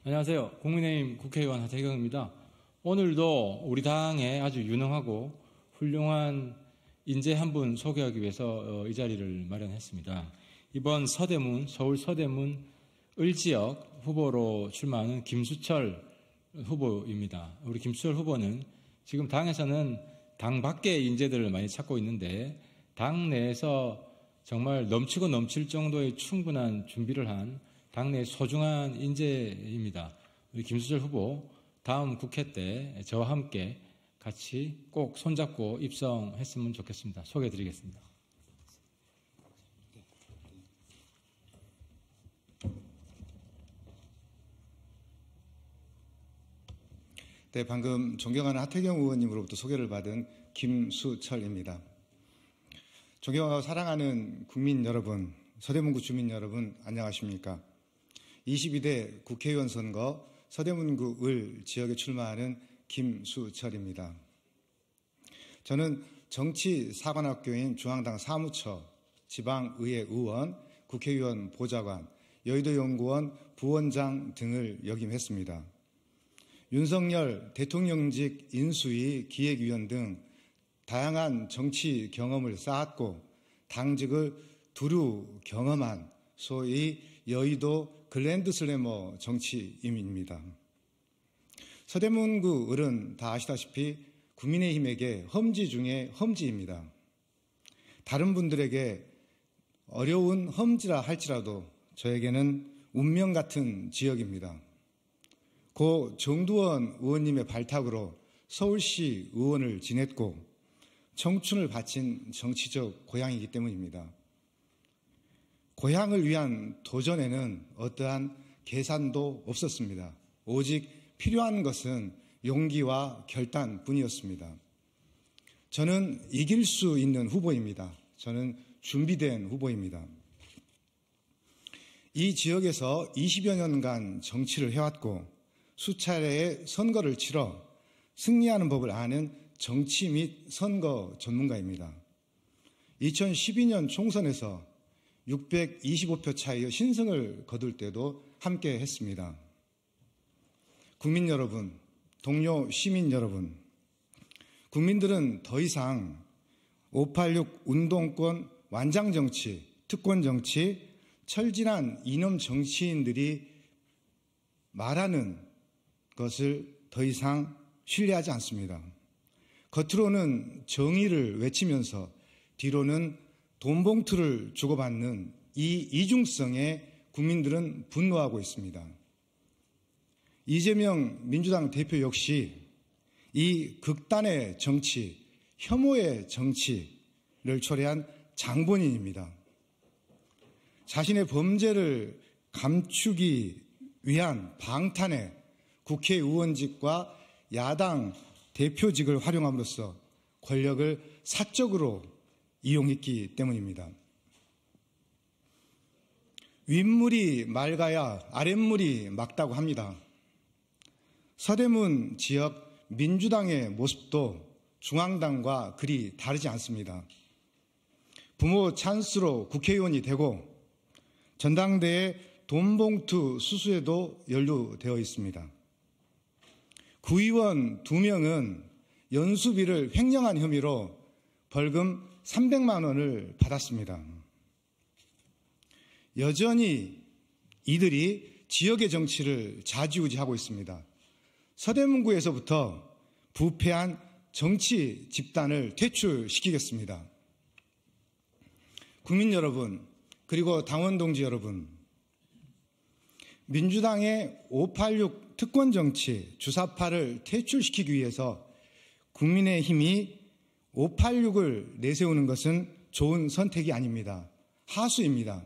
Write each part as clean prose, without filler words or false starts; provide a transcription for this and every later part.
안녕하세요. 국민의힘 국회의원 하태경입니다. 오늘도 우리 당에 아주 유능하고 훌륭한 인재 한 분 소개하기 위해서 이 자리를 마련했습니다. 이번 서울 서대문 을지역 후보로 출마하는 김수철 후보입니다. 우리 김수철 후보는 지금 당에서는 당 밖의 인재들을 많이 찾고 있는데 당 내에서 정말 넘치고 넘칠 정도의 충분한 준비를 한 당내 소중한 인재입니다. 우리 김수철 후보 다음 국회 때 저와 함께 같이 꼭 손잡고 입성했으면 좋겠습니다. 소개해드리겠습니다. 네, 방금 존경하는 하태경 의원님으로부터 소개를 받은 김수철입니다. 존경하고 사랑하는 국민 여러분, 서대문구 주민 여러분, 안녕하십니까? 22대 국회의원 선거 서대문구 을 지역에 출마하는 김수철입니다. 저는 정치사관학교인 중앙당 사무처, 지방의회 의원, 국회의원 보좌관, 여의도연구원 부원장 등을 역임했습니다. 윤석열 대통령직 인수위 기획위원 등 다양한 정치 경험을 쌓았고 당직을 두루 경험한 소위 여의도 글랜드슬래머 정치인입니다. 서대문구 을은 다 아시다시피 국민의힘에게 험지 중에 험지입니다. 다른 분들에게 어려운 험지라 할지라도 저에게는 운명 같은 지역입니다. 고 정두원 의원님의 발탁으로 서울시 의원을 지냈고 청춘을 바친 정치적 고향이기 때문입니다. 고향을 위한 도전에는 어떠한 계산도 없었습니다. 오직 필요한 것은 용기와 결단뿐이었습니다. 저는 이길 수 있는 후보입니다. 저는 준비된 후보입니다. 이 지역에서 20여 년간 정치를 해왔고 수차례의 선거를 치러 승리하는 법을 아는 정치 및 선거 전문가입니다. 2012년 총선에서 625표 차이의 신승을 거둘 때도 함께 했습니다. 국민 여러분, 동료 시민 여러분, 국민들은 더 이상 586 운동권 완장정치, 특권정치, 철진한 이념 정치인들이 말하는 것을 더 이상 신뢰하지 않습니다. 겉으로는 정의를 외치면서 뒤로는 돈봉투를 주고받는 이 이중성에 국민들은 분노하고 있습니다. 이재명 민주당 대표 역시 이 극단의 정치, 혐오의 정치를 초래한 장본인입니다. 자신의 범죄를 감추기 위한 방탄의 국회의원직과 야당 대표직을 활용함으로써 권력을 사적으로 이용했기 때문입니다. 윗물이 맑아야 아랫물이 맑다고 합니다. 서대문 지역 민주당의 모습도 중앙당과 그리 다르지 않습니다. 부모 찬스로 국회의원이 되고 전당대회 돈봉투 수수에도 연루되어 있습니다. 구의원 2명은 연수비를 횡령한 혐의로 벌금 300만 원을 받았습니다. 여전히 이들이 지역의 정치를 좌지우지하고 있습니다. 서대문구에서부터 부패한 정치 집단을 퇴출시키겠습니다. 국민 여러분, 그리고 당원 동지 여러분, 민주당의 586 특권정치 주사파를 퇴출시키기 위해서 국민의힘이 586을 내세우는 것은 좋은 선택이 아닙니다. 하수입니다.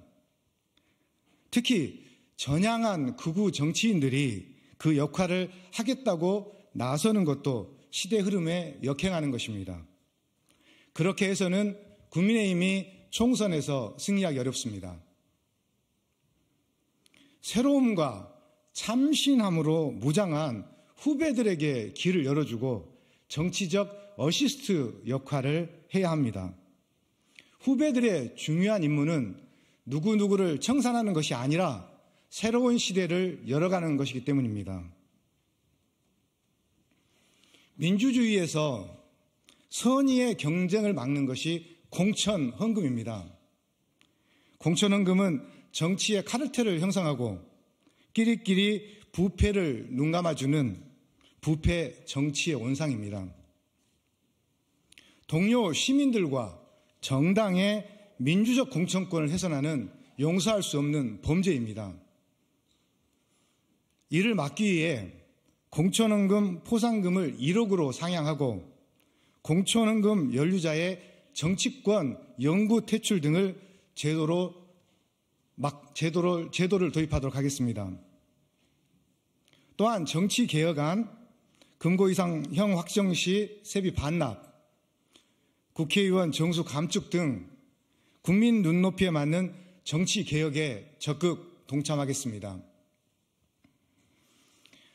특히 전향한 극우 정치인들이 그 역할을 하겠다고 나서는 것도 시대 흐름에 역행하는 것입니다. 그렇게 해서는 국민의힘이 총선에서 승리하기 어렵습니다. 새로움과 참신함으로 무장한 후배들에게 길을 열어주고 정치적 어시스트 역할을 해야 합니다. 후배들의 중요한 임무는 누구누구를 청산하는 것이 아니라 새로운 시대를 열어가는 것이기 때문입니다. 민주주의에서 선의의 경쟁을 막는 것이 공천헌금입니다. 공천헌금은 정치의 카르텔을 형성하고 끼리끼리 부패를 눈감아주는 부패 정치의 원상입니다. 동료 시민들과 정당의 민주적 공천권을 훼손하는 용서할 수 없는 범죄입니다. 이를 막기 위해 공천헌금 포상금을 1억으로 상향하고 공천헌금 연루자의 정치권 영구 퇴출 등을 제도를 도입하도록 하겠습니다. 또한 정치개혁안, 금고 이상형 확정 시 세비 반납, 국회의원 정수 감축 등 국민 눈높이에 맞는 정치개혁에 적극 동참하겠습니다.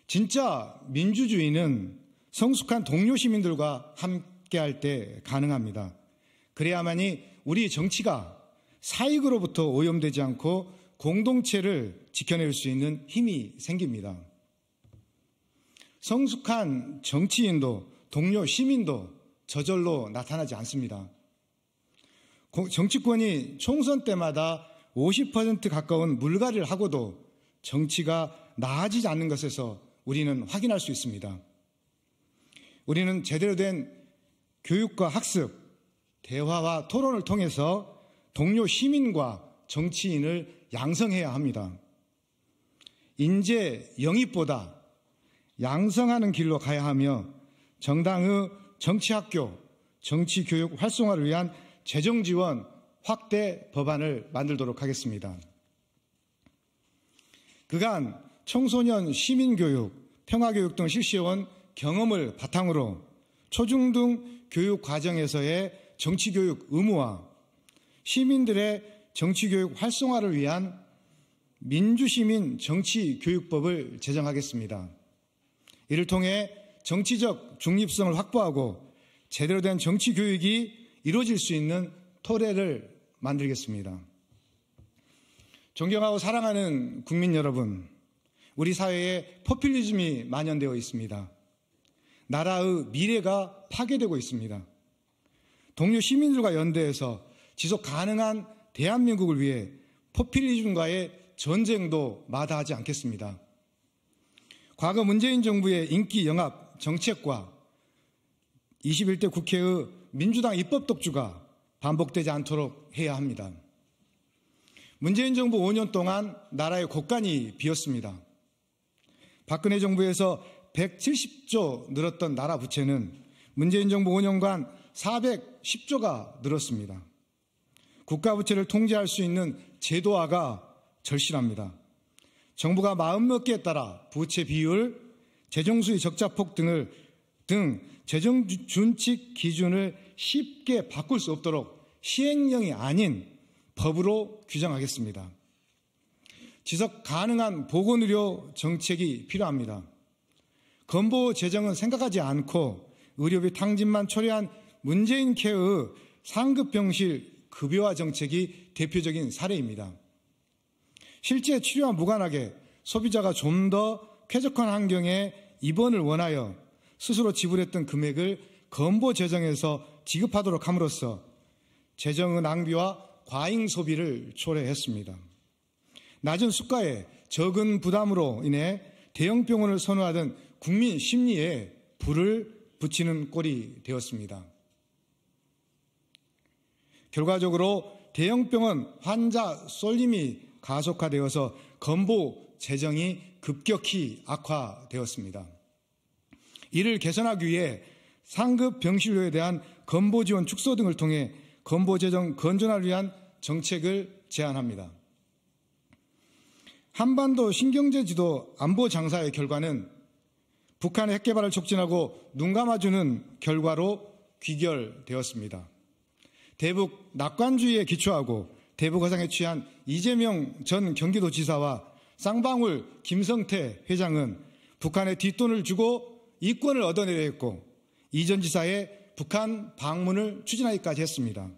진짜 민주주의는 성숙한 동료 시민들과 함께할 때 가능합니다. 그래야만이 우리 정치가 사익으로부터 오염되지 않고 공동체를 지켜낼 수 있는 힘이 생깁니다. 성숙한 정치인도 동료 시민도 저절로 나타나지 않습니다. 정치권이 총선 때마다 50% 가까운 물갈이를 하고도 정치가 나아지지 않는 것에서 우리는 확인할 수 있습니다. 우리는 제대로 된 교육과 학습, 대화와 토론을 통해서 동료 시민과 정치인을 양성해야 합니다. 인재 영입보다 양성하는 길로 가야 하며 정당의 정치학교, 정치교육 활성화를 위한 재정지원 확대 법안을 만들도록 하겠습니다. 그간 청소년 시민교육, 평화교육 등 실시해온 경험을 바탕으로 초중등 교육 과정에서의 정치교육 의무화, 시민들의 정치교육 활성화를 위한 민주시민 정치교육법을 제정하겠습니다. 이를 통해 정치적 중립성을 확보하고 제대로 된 정치교육이 이루어질 수 있는 토대를 만들겠습니다. 존경하고 사랑하는 국민 여러분, 우리 사회에 포퓰리즘이 만연되어 있습니다. 나라의 미래가 파괴되고 있습니다. 동료 시민들과 연대해서 지속 가능한 대한민국을 위해 포퓰리즘과의 전쟁도 마다하지 않겠습니다. 과거 문재인 정부의 인기 영합 정책과 21대 국회의 민주당 입법 독주가 반복되지 않도록 해야 합니다. 문재인 정부 5년 동안 나라의 곳간이 비었습니다. 박근혜 정부에서 170조 늘었던 나라 부채는 문재인 정부 5년간 410조가 늘었습니다. 국가 부채를 통제할 수 있는 제도화가 절실합니다. 정부가 마음먹기에 따라 부채 비율, 재정수의 적자폭 등 재정 준칙 기준을 쉽게 바꿀 수 없도록 시행령이 아닌 법으로 규정하겠습니다. 지속 가능한 보건의료 정책이 필요합니다. 건보 재정은 생각하지 않고 의료비 탕진만 초래한 문재인 케어의 상급병실 급여화 정책이 대표적인 사례입니다. 실제 치료와 무관하게 소비자가 좀 더 쾌적한 환경에 입원을 원하여 스스로 지불했던 금액을 건보 재정에서 지급하도록 함으로써 재정의 낭비와 과잉 소비를 초래했습니다. 낮은 수가에 적은 부담으로 인해 대형 병원을 선호하던 국민 심리에 불을 붙이는 꼴이 되었습니다. 결과적으로 대형 병원 환자 쏠림이 가속화되어서 건보 재정이 급격히 악화되었습니다. 이를 개선하기 위해 상급 병실료에 대한 건보 지원 축소 등을 통해 건보 재정 건전화를 위한 정책을 제안합니다. 한반도 신경제 지도 안보 장사의 결과는 북한의 핵 개발을 촉진하고 눈 감아주는 결과로 귀결되었습니다. 대북 낙관주의에 기초하고 대북 허상에 취한 이재명 전 경기도지사와 쌍방울 김성태 회장은 북한에 뒷돈을 주고 이권을 얻어내려 했고 이 전 지사의 북한 방문을 추진하기까지 했습니다.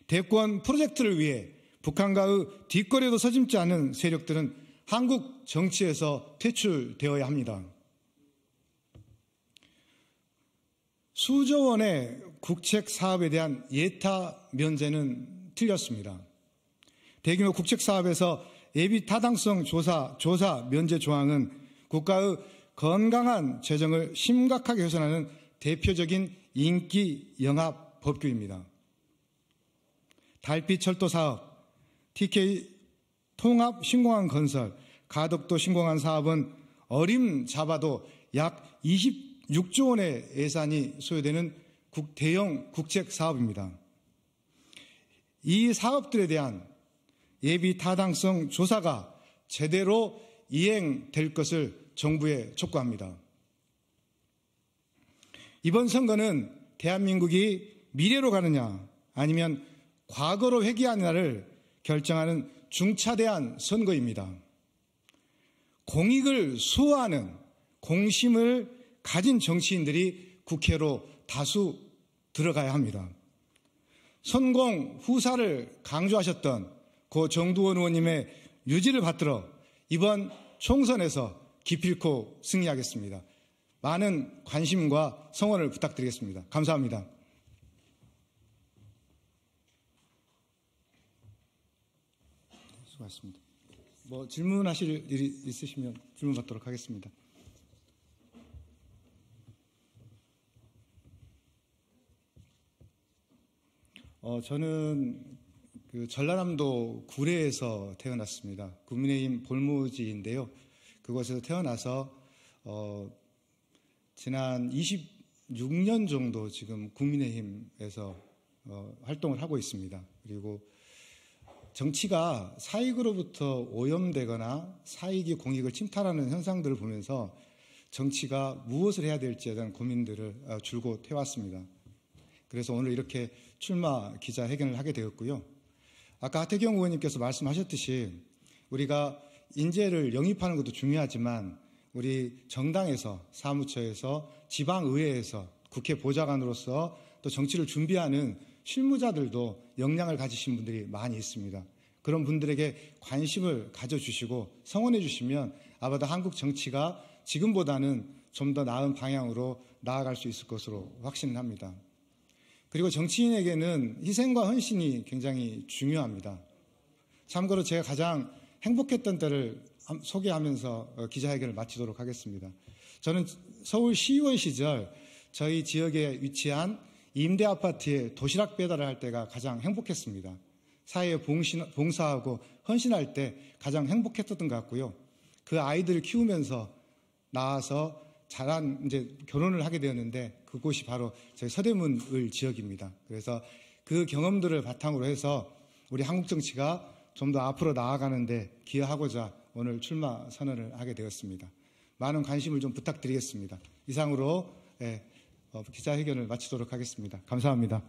대권 프로젝트를 위해 북한과의 뒷거래도 서슴지 않은 세력들은 한국 정치에서 퇴출되어야 합니다. 수조 원의 국책 사업에 대한 예타 면제는 틀렸습니다. 대규모 국책 사업에서 예비 타당성 조사 면제 조항은 국가의 건강한 재정을 심각하게 훼손하는 대표적인 인기 영합 법규입니다. 달빛 철도 사업, TK 통합 신공항 건설, 가덕도 신공항 사업은 어림잡아도 약 26조 원의 예산이 소요되는 대형 국책 사업입니다. 이 사업들에 대한 예비 타당성 조사가 제대로 이행될 것을 정부에 촉구합니다. 이번 선거는 대한민국이 미래로 가느냐 아니면 과거로 회귀하느냐를 결정하는 중차대한 선거입니다. 공익을 수호하는 공심을 가진 정치인들이 국회로 다수 들어가야 합니다. 선공 후사를 강조하셨던 고 정두원 의원님의 유지를 받들어 이번 총선에서 기필코 승리하겠습니다. 많은 관심과 성원을 부탁드리겠습니다. 감사합니다. 수고하셨습니다. 질문하실 일이 있으시면 질문 받도록 하겠습니다. 저는 전라남도 구례에서 태어났습니다. 국민의힘 볼모지인데요. 그곳에서 태어나서 지난 26년 정도 지금 국민의힘에서 활동을 하고 있습니다. 그리고 정치가 사익으로부터 오염되거나 사익이 공익을 침탈하는 현상들을 보면서 정치가 무엇을 해야 될지에 대한 고민들을 줄곧 해왔습니다. 그래서 오늘 이렇게 출마 기자회견을 하게 되었고요. 아까 하태경 의원님께서 말씀하셨듯이 우리가 인재를 영입하는 것도 중요하지만 우리 정당에서, 사무처에서, 지방의회에서, 국회 보좌관으로서 또 정치를 준비하는 실무자들도 역량을 가지신 분들이 많이 있습니다. 그런 분들에게 관심을 가져주시고 성원해 주시면 아마도 한국 정치가 지금보다는 좀 더 나은 방향으로 나아갈 수 있을 것으로 확신합니다. 그리고 정치인에게는 희생과 헌신이 굉장히 중요합니다. 참고로 제가 가장 행복했던 때를 소개하면서 기자회견을 마치도록 하겠습니다. 저는 서울시의원 시절 저희 지역에 위치한 임대아파트에 도시락 배달을 할 때가 가장 행복했습니다. 사회에 봉사하고 헌신할 때 가장 행복했던 것 같고요. 그 아이들을 키우면서 나와서 이제 결혼을 하게 되었는데 그곳이 바로 저희 서대문을 지역입니다. 그래서 그 경험들을 바탕으로 해서 우리 한국 정치가 좀 더 앞으로 나아가는데 기여하고자 오늘 출마 선언을 하게 되었습니다. 많은 관심을 좀 부탁드리겠습니다. 이상으로 기자회견을 마치도록 하겠습니다. 감사합니다.